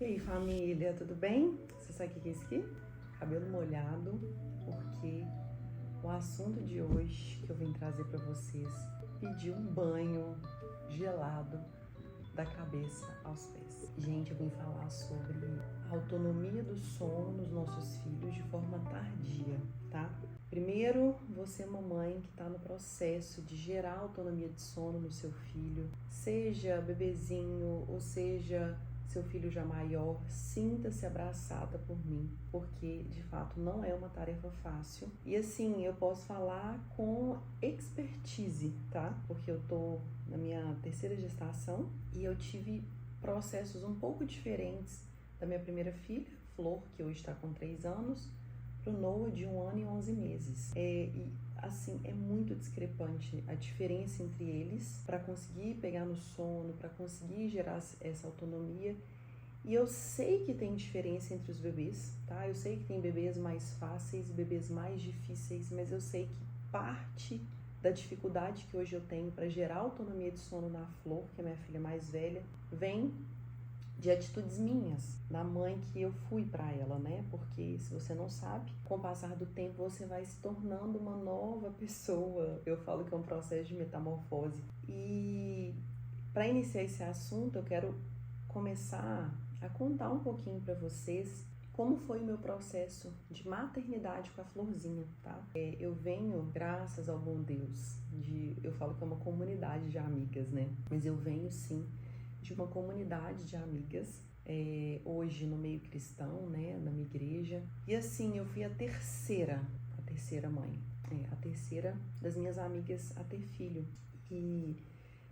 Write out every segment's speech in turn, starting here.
E aí, família, tudo bem? Você sabe o que é isso aqui? Cabelo molhado, porque o assunto de hoje que eu vim trazer para vocês pediu um banho gelado da cabeça aos pés. Gente, eu vim falar sobre a autonomia do sono nos nossos filhos de forma tardia, tá? Primeiro, você mamãe que está no processo de gerar autonomia de sono no seu filho, seja bebezinho ou seja seu filho já maior, sinta-se abraçada por mim, porque de fato não é uma tarefa fácil. E assim, eu posso falar com expertise, tá? Porque eu tô na minha terceira gestação e eu tive processos um pouco diferentes da minha primeira filha, Flor, que hoje está com 3 anos, pro Noah de 1 ano e 11 meses. E assim, é muito discrepante a diferença entre eles para conseguir pegar no sono, para conseguir gerar essa autonomia. E eu sei que tem diferença entre os bebês, tá? Eu sei que tem bebês mais fáceis, bebês mais difíceis, mas eu sei que parte da dificuldade que hoje eu tenho para gerar autonomia de sono na Flor, que é minha filha mais velha, vem de atitudes minhas, da mãe que eu fui para ela, né? Porque se você não sabe, com o passar do tempo você vai se tornando uma nova pessoa. Eu falo que é um processo de metamorfose. E para iniciar esse assunto, eu quero começar a contar um pouquinho para vocês como foi o meu processo de maternidade com a Florzinha, tá? Eu venho, graças ao bom Deus, eu falo que é uma comunidade de amigas, né? Mas eu venho sim de uma comunidade de amigas, hoje no meio cristão, né, na minha igreja. E assim, eu fui a terceira mãe, a terceira das minhas amigas a ter filho. E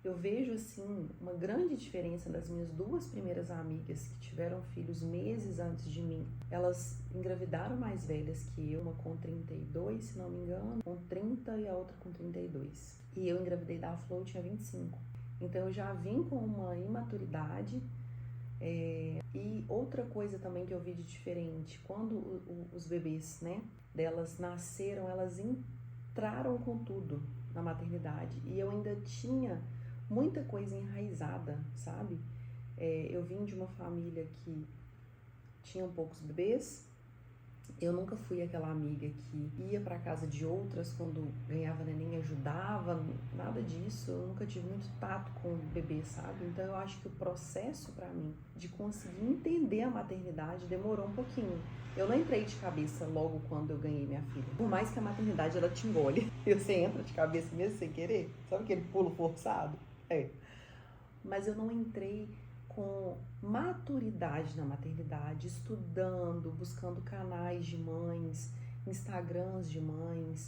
eu vejo assim uma grande diferença das minhas 2 primeiras amigas que tiveram filhos meses antes de mim. Elas engravidaram mais velhas que eu, uma com 32, se não me engano, com 30 e a outra com 32. E eu engravidei da Flor, eu tinha 25. Então eu já vim com uma imaturidade. E outra coisa também que eu vi de diferente, quando os bebês, né, delas nasceram, elas entraram com tudo na maternidade e eu ainda tinha muita coisa enraizada, sabe? Eu vim de uma família que tinha poucos bebês. Eu nunca fui aquela amiga que ia para casa de outras quando ganhava neném, ajudava, nada disso. Eu nunca tive muito tato com o bebê, sabe? Então eu acho que o processo para mim de conseguir entender a maternidade demorou um pouquinho. Eu não entrei de cabeça logo quando eu ganhei minha filha. Por mais que a maternidade ela te engole, você entra de cabeça mesmo sem querer, sabe aquele pulo forçado? Mas eu não entrei com maturidade na maternidade, estudando, buscando canais de mães, Instagrams de mães,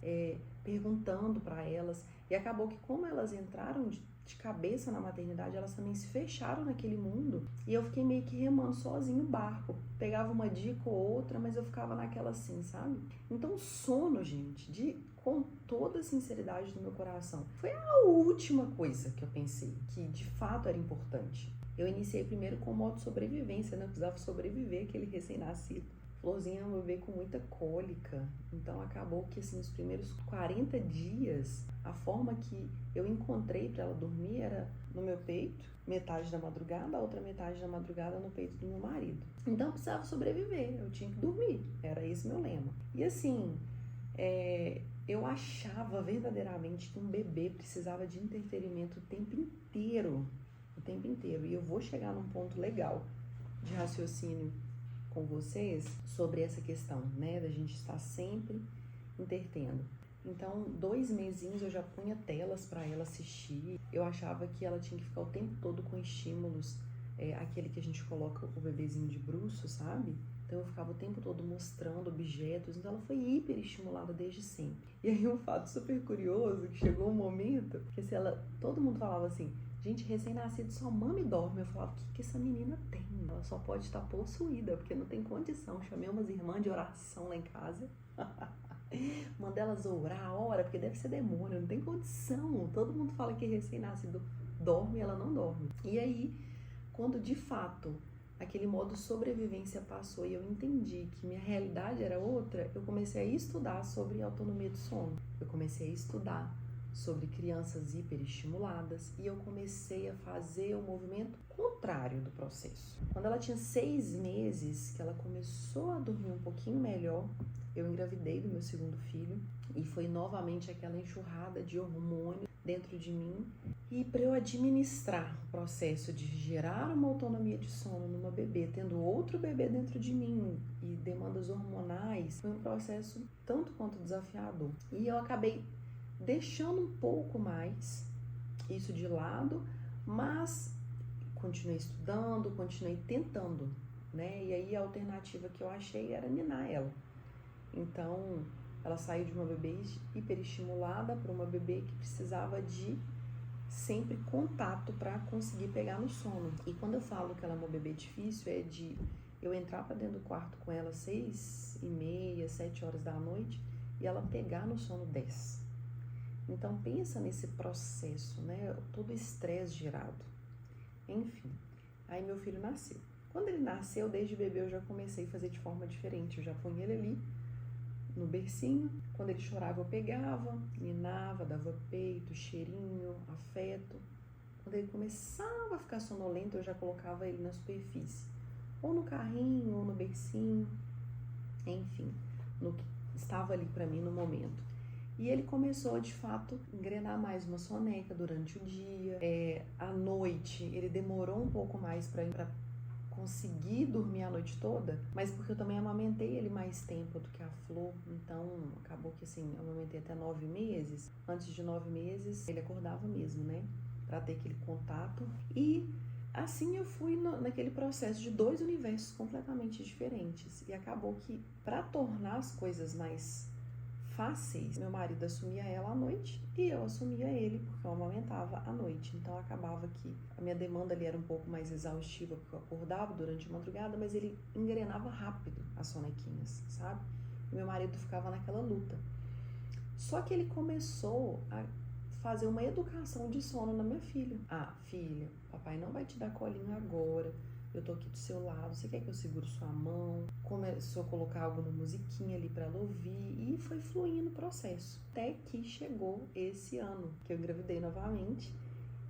perguntando para elas. E acabou que como elas entraram de cabeça na maternidade, elas também se fecharam naquele mundo. E eu fiquei meio que remando sozinho o barco. Pegava uma dica ou outra, mas eu ficava naquela assim, sabe? Então sono, gente, com toda a sinceridade do meu coração, foi a última coisa que eu pensei que de fato era importante. Eu iniciei primeiro com o modo sobrevivência, né? Eu precisava sobreviver aquele recém-nascido. Florzinha é um bebê com muita cólica, então acabou que assim, os primeiros 40 dias, a forma que eu encontrei para ela dormir era no meu peito, metade da madrugada, a outra metade da madrugada no peito do meu marido. Então eu precisava sobreviver, eu tinha que dormir, era esse meu lema. E assim, eu achava verdadeiramente que um bebê precisava de entretenimento o tempo inteiro. E eu vou chegar num ponto legal de raciocínio com vocês sobre essa questão, né, da gente estar sempre entretendo. Então, 2 mesinhos eu já punha telas para ela assistir. Eu achava que ela tinha que ficar o tempo todo com estímulos, aquele que a gente coloca o bebezinho de bruço, sabe? Então eu ficava o tempo todo mostrando objetos, então ela foi hiper estimulada desde sempre. E aí um fato super curioso, que chegou um momento que assim, todo mundo falava assim, gente, recém-nascido só mama e dorme. Eu falava, o que essa menina tem? Ela só pode estar possuída, porque não tem condição. Chamei umas irmãs de oração lá em casa. Mandei elas orar, ora, porque deve ser demônio, não tem condição. Todo mundo fala que recém-nascido dorme e ela não dorme. E aí, quando de fato aquele modo sobrevivência passou e eu entendi que minha realidade era outra, eu comecei a estudar sobre autonomia do sono. Eu comecei a estudar sobre crianças hiperestimuladas e eu comecei a fazer o movimento contrário do processo. Quando ela tinha 6 meses, que ela começou a dormir um pouquinho melhor, eu engravidei do meu segundo filho e foi novamente aquela enxurrada de hormônio dentro de mim. E para eu administrar o processo de gerar uma autonomia de sono numa bebê, tendo outro bebê dentro de mim e demandas hormonais, foi um processo tanto quanto desafiador. E eu acabei deixando um pouco mais isso de lado, mas continuei estudando, continuei tentando, né? E aí a alternativa que eu achei era ninar ela. Então, ela saiu de uma bebê hiperestimulada para uma bebê que precisava de sempre contato para conseguir pegar no sono. E quando eu falo que ela é uma bebê difícil, é de eu entrar para dentro do quarto com ela 6h30, 7 horas da noite e ela pegar no sono 10. Então pensa nesse processo, né? Todo o estresse gerado. Enfim, aí meu filho nasceu. Quando ele nasceu, desde bebê eu já comecei a fazer de forma diferente. Eu já punha ele ali no bercinho, quando ele chorava eu pegava, ninava, dava peito, cheirinho, afeto. Quando ele começava a ficar sonolento, eu já colocava ele na superfície, ou no carrinho, ou no bercinho, enfim, no que estava ali para mim no momento. E ele começou, de fato, a engrenar mais uma soneca durante o dia. À noite, ele demorou um pouco mais para conseguir dormir a noite toda, mas porque eu também amamentei ele mais tempo do que a Flor, então acabou que assim, eu amamentei até 9 meses. Antes de 9 meses, ele acordava mesmo, né? Para ter aquele contato. E assim eu fui naquele processo de 2 universos completamente diferentes. E acabou que, para tornar as coisas mais fáceis, meu marido assumia ela à noite e eu assumia ele, porque eu amamentava à noite. Então acabava que a minha demanda ali era um pouco mais exaustiva, porque eu acordava durante a madrugada, mas ele engrenava rápido as sonequinhas, sabe? E meu marido ficava naquela luta. Só que ele começou a fazer uma educação de sono na minha filha. Ah, filha, papai não vai te dar colinho agora. Eu tô aqui do seu lado, você quer que eu segure sua mão? Começou a colocar alguma musiquinha ali pra ela ouvir e foi fluindo o processo. Até que chegou esse ano, que eu engravidei novamente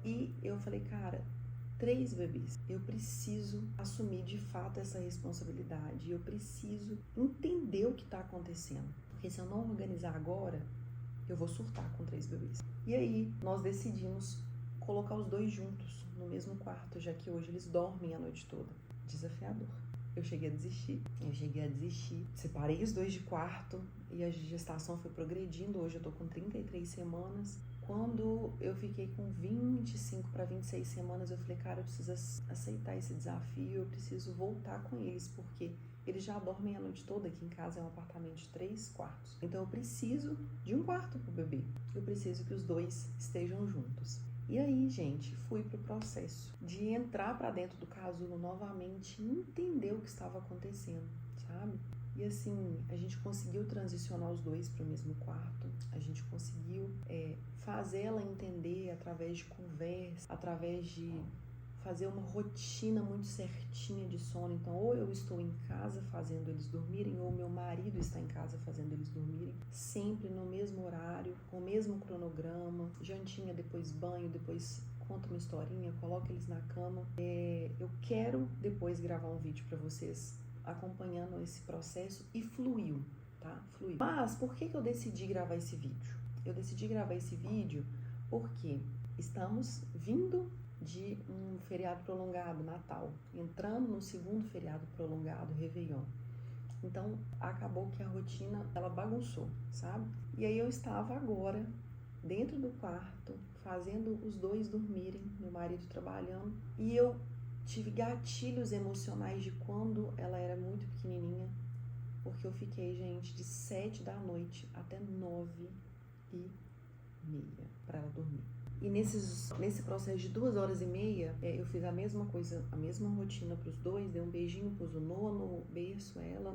e eu falei, cara, 3 bebês, eu preciso assumir de fato essa responsabilidade, eu preciso entender o que tá acontecendo. Porque se eu não organizar agora, eu vou surtar com 3 bebês. E aí, nós decidimos colocar os 2 juntos no mesmo quarto, já que hoje eles dormem a noite toda. Desafiador. Eu cheguei a desistir. Separei os 2 de quarto e a gestação foi progredindo. Hoje eu tô com 33 semanas. Quando eu fiquei com 25 para 26 semanas, eu falei, cara, eu preciso aceitar esse desafio, eu preciso voltar com eles, porque eles já dormem a noite toda. Aqui em casa é um apartamento de 3 quartos. Então eu preciso de um quarto pro bebê. Eu preciso que os 2 estejam juntos. E aí, gente, fui pro processo de entrar para dentro do casulo novamente e entender o que estava acontecendo, sabe? E assim, a gente conseguiu transicionar os 2 para o mesmo quarto, a gente conseguiu fazer ela entender através de conversa, através de fazer uma rotina muito certinha de sono. Então, ou eu estou em casa fazendo eles dormirem, ou meu marido está em casa fazendo eles dormirem, sempre no mesmo horário, com o mesmo cronograma, jantinha, depois banho, depois conta uma historinha, coloca eles na cama. Eu quero depois gravar um vídeo para vocês acompanhando esse processo e fluiu, tá? Fluiu. Mas por que eu decidi gravar esse vídeo? Eu decidi gravar esse vídeo porque estamos vindo de um feriado prolongado, Natal, entrando no segundo feriado prolongado, Réveillon. Então, acabou que a rotina, ela bagunçou, sabe? E aí eu estava agora dentro do quarto, fazendo os 2 dormirem, meu marido trabalhando, e eu tive gatilhos emocionais de quando ela era muito pequenininha, porque eu fiquei, gente, de 7 da noite até 9h30 para ela dormir. E nesse processo de 2h30, eu fiz a mesma coisa, a mesma rotina para os 2, dei um beijinho, pus o nono berço, ela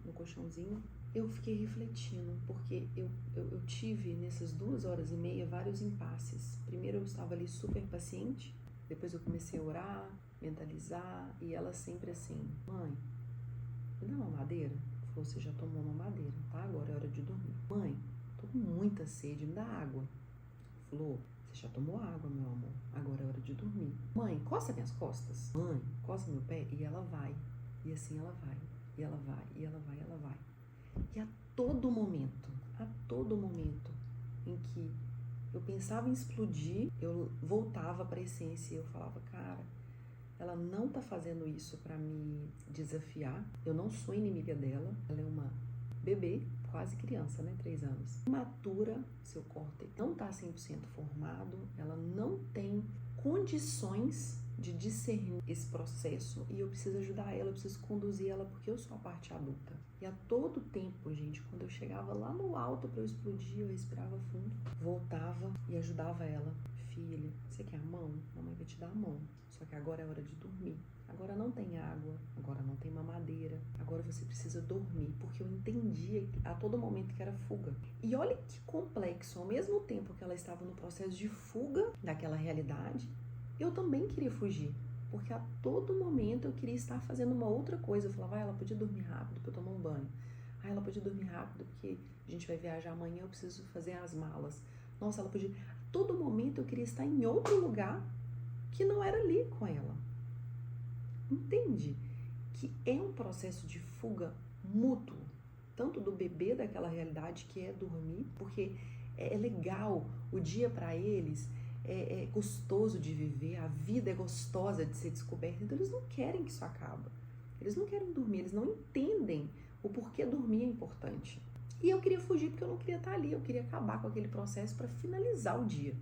no colchãozinho. Eu fiquei refletindo, porque eu tive nessas 2h30 vários impasses. Primeiro eu estava ali super paciente, depois eu comecei a orar, mentalizar, e ela sempre assim, mãe, me dá uma mamadeira? Falou, você já tomou uma mamadeira, tá? Agora é hora de dormir. Mãe, tô com muita sede, me dá água. Flor, você já tomou água, meu amor. Agora é hora de dormir. Mãe, coça minhas costas. Mãe, coça meu pé. E ela vai. E assim ela vai. E ela vai. E ela vai. E ela vai. E a todo momento em que eu pensava em explodir, eu voltava para a essência e eu falava, cara, ela não tá fazendo isso para me desafiar. Eu não sou inimiga dela. Ela é uma bebê, quase criança, né? 3 anos. Imatura, seu córtex não tá 100% formado. Ela não tem condições de discernir esse processo e eu preciso ajudar ela, eu preciso conduzir ela porque eu sou a parte adulta. E a todo tempo, gente, quando eu chegava lá no alto para eu explodir, eu respirava fundo, voltava e ajudava ela. Filha, você quer a mão? Mamãe vai te dar a mão. Só que agora é hora de dormir. Agora não tem água, agora não tem mamadeira, agora você precisa dormir, porque eu entendia a todo momento que era fuga. E olha que complexo, ao mesmo tempo que ela estava no processo de fuga daquela realidade, eu também queria fugir, porque a todo momento eu queria estar fazendo uma outra coisa. Eu falava, ela podia dormir rápido para eu tomar um banho. Ela podia dormir rápido porque a gente vai viajar amanhã, eu preciso fazer as malas. Nossa, ela podia... A todo momento eu queria estar em outro lugar que não era ali com ela. Entende? Que é um processo de fuga mútuo, tanto do bebê daquela realidade que é dormir, porque é legal, o dia para eles é gostoso de viver, a vida é gostosa de ser descoberta, então eles não querem que isso acabe. Eles não querem dormir, eles não entendem o porquê dormir é importante. E eu queria fugir porque eu não queria estar ali, eu queria acabar com aquele processo para finalizar o dia.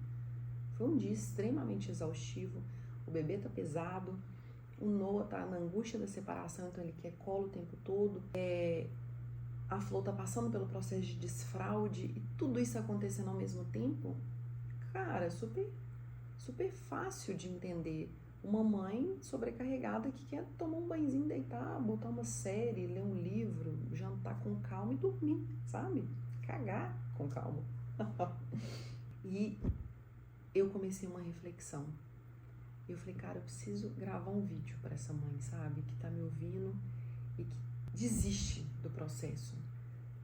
Foi um dia extremamente exaustivo, o bebê tá pesado, o Noah tá na angústia da separação, então ele quer colo o tempo todo. A Flor tá passando pelo processo de desfraude e tudo isso acontecendo ao mesmo tempo. Cara, super fácil de entender. Uma mãe sobrecarregada que quer tomar um banhozinho, deitar, botar uma série, ler um livro, jantar com calma e dormir, sabe? Cagar com calma. E eu comecei uma reflexão. Eu falei, cara, eu preciso gravar um vídeo para essa mãe, sabe? Que tá me ouvindo e que desiste do processo.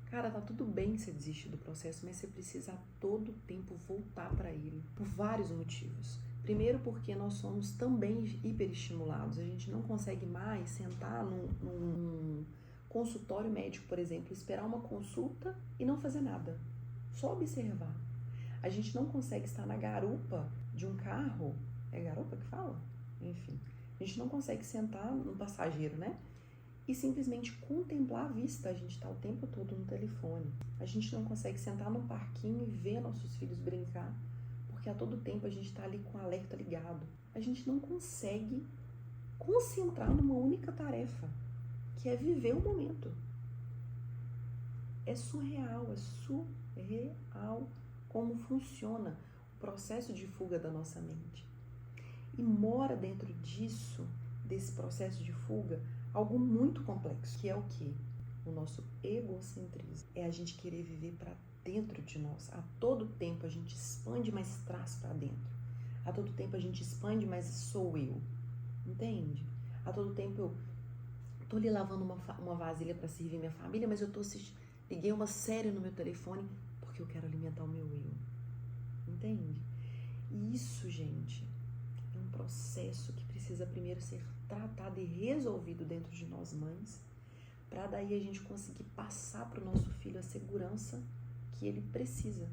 Cara, tá tudo bem você desistir do processo, mas você precisa a todo tempo voltar para ele, por vários motivos. Primeiro porque nós somos também hiperestimulados. A gente não consegue mais sentar num consultório médico, por exemplo, esperar uma consulta e não fazer nada. Só observar. A gente não consegue estar na garupa de um carro. É garupa que fala? Enfim. A gente não consegue sentar no passageiro, né? E simplesmente contemplar a vista. A gente está o tempo todo no telefone. A gente não consegue sentar num parquinho e ver nossos filhos brincar, porque a todo tempo a gente está ali com o alerta ligado. A gente não consegue concentrar numa única tarefa, que é viver o momento. É surreal como funciona o processo de fuga da nossa mente. E mora dentro disso, desse processo de fuga, algo muito complexo, que é o quê? O nosso egocentrismo. É a gente querer viver para dentro de nós. A todo tempo a gente expande, mas traz para dentro. A todo tempo a gente expande, mas sou eu. Entende? A todo tempo eu tô ali lavando uma vasilha para servir minha família, mas eu tô liguei uma série no meu telefone porque eu quero alimentar o meu eu. Entende? E isso, gente, é um processo que precisa primeiro ser tratado e resolvido dentro de nós mães, para daí a gente conseguir passar para o nosso filho a segurança que ele precisa.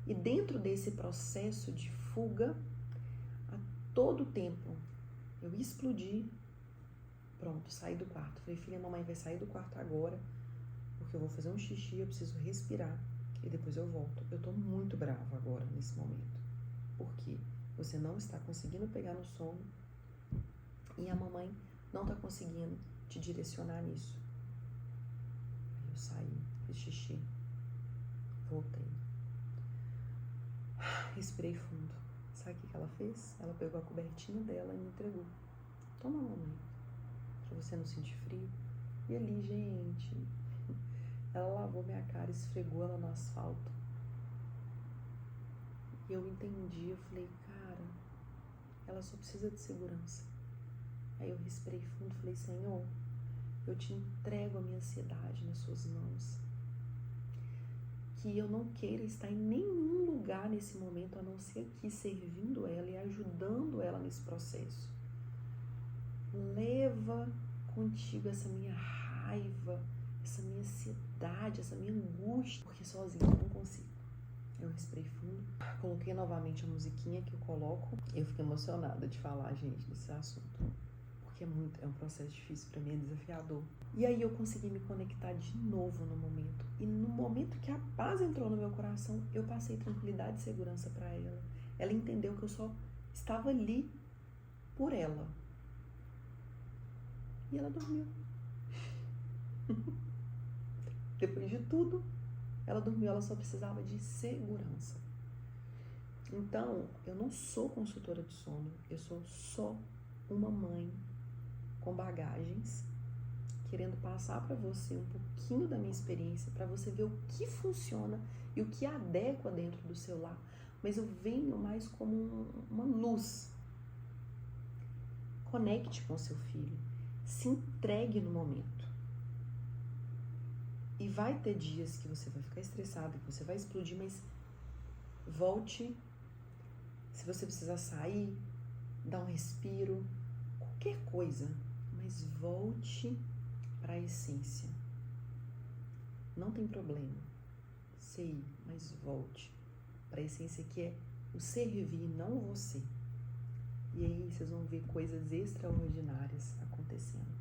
E dentro desse processo de fuga, a todo tempo, eu explodi, pronto, saí do quarto. Falei, filha, mamãe vai sair do quarto agora, porque eu vou fazer um xixi, eu preciso respirar e depois eu volto. Eu tô muito brava agora, nesse momento. Por quê? Você não está conseguindo pegar no sono e a mamãe não está conseguindo te direcionar nisso. Aí eu saí, fiz xixi, voltei. Respirei fundo. Sabe o que ela fez? Ela pegou a cobertinha dela e me entregou. Toma, mamãe, pra você não sentir frio. E ali, gente, ela lavou minha cara, esfregou ela no asfalto. E eu entendi, eu falei, cara, ela só precisa de segurança. Aí eu respirei fundo, falei, Senhor, eu te entrego a minha ansiedade nas suas mãos. que eu não queira estar em nenhum lugar nesse momento, a não ser aqui, servindo ela e ajudando ela nesse processo. Leva contigo essa minha raiva, essa minha ansiedade, essa minha angústia, porque sozinha eu não consigo. Eu respirei fundo, coloquei novamente a musiquinha que eu coloco. Eu fico emocionada de falar, gente, desse assunto, porque é um processo difícil para mim, é desafiador. E aí eu consegui me conectar de novo no momento. E no momento que a paz entrou no meu coração, eu passei tranquilidade e segurança para ela. Ela entendeu que eu só estava ali por ela. E ela dormiu. Depois de tudo, ela dormiu, ela só precisava de segurança. Então, eu não sou consultora de sono, eu sou só uma mãe com bagagens, querendo passar para você um pouquinho da minha experiência, para você ver o que funciona e o que adequa dentro do seu lar. Mas eu venho mais como uma luz. Conecte com seu filho, se entregue no momento. E vai ter dias que você vai ficar estressado, que você vai explodir, mas volte. Se você precisar sair, dar um respiro, qualquer coisa, mas volte para a essência. Não tem problema, sei, mas volte para a essência, que é o servir, não você. E aí vocês vão ver coisas extraordinárias acontecendo.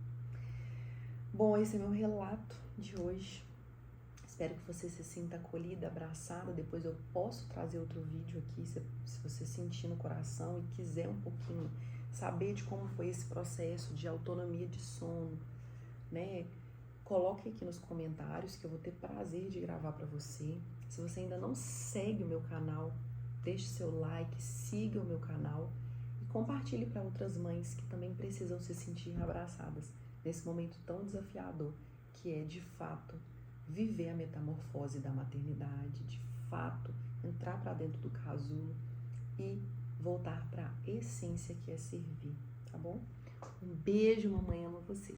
Bom, esse é meu relato de hoje. Espero que você se sinta acolhida, abraçada. Depois eu posso trazer outro vídeo aqui, se você sentir no coração e quiser um pouquinho saber de como foi esse processo de autonomia de sono, né? Coloque aqui nos comentários que eu vou ter prazer de gravar para você. Se você ainda não segue o meu canal, deixe seu like, siga o meu canal e compartilhe para outras mães que também precisam se sentir abraçadas nesse momento tão desafiador que é, de fato, viver a metamorfose da maternidade, de fato, entrar para dentro do casulo e voltar para a essência que é servir, tá bom? Um beijo, mamãe, amo você.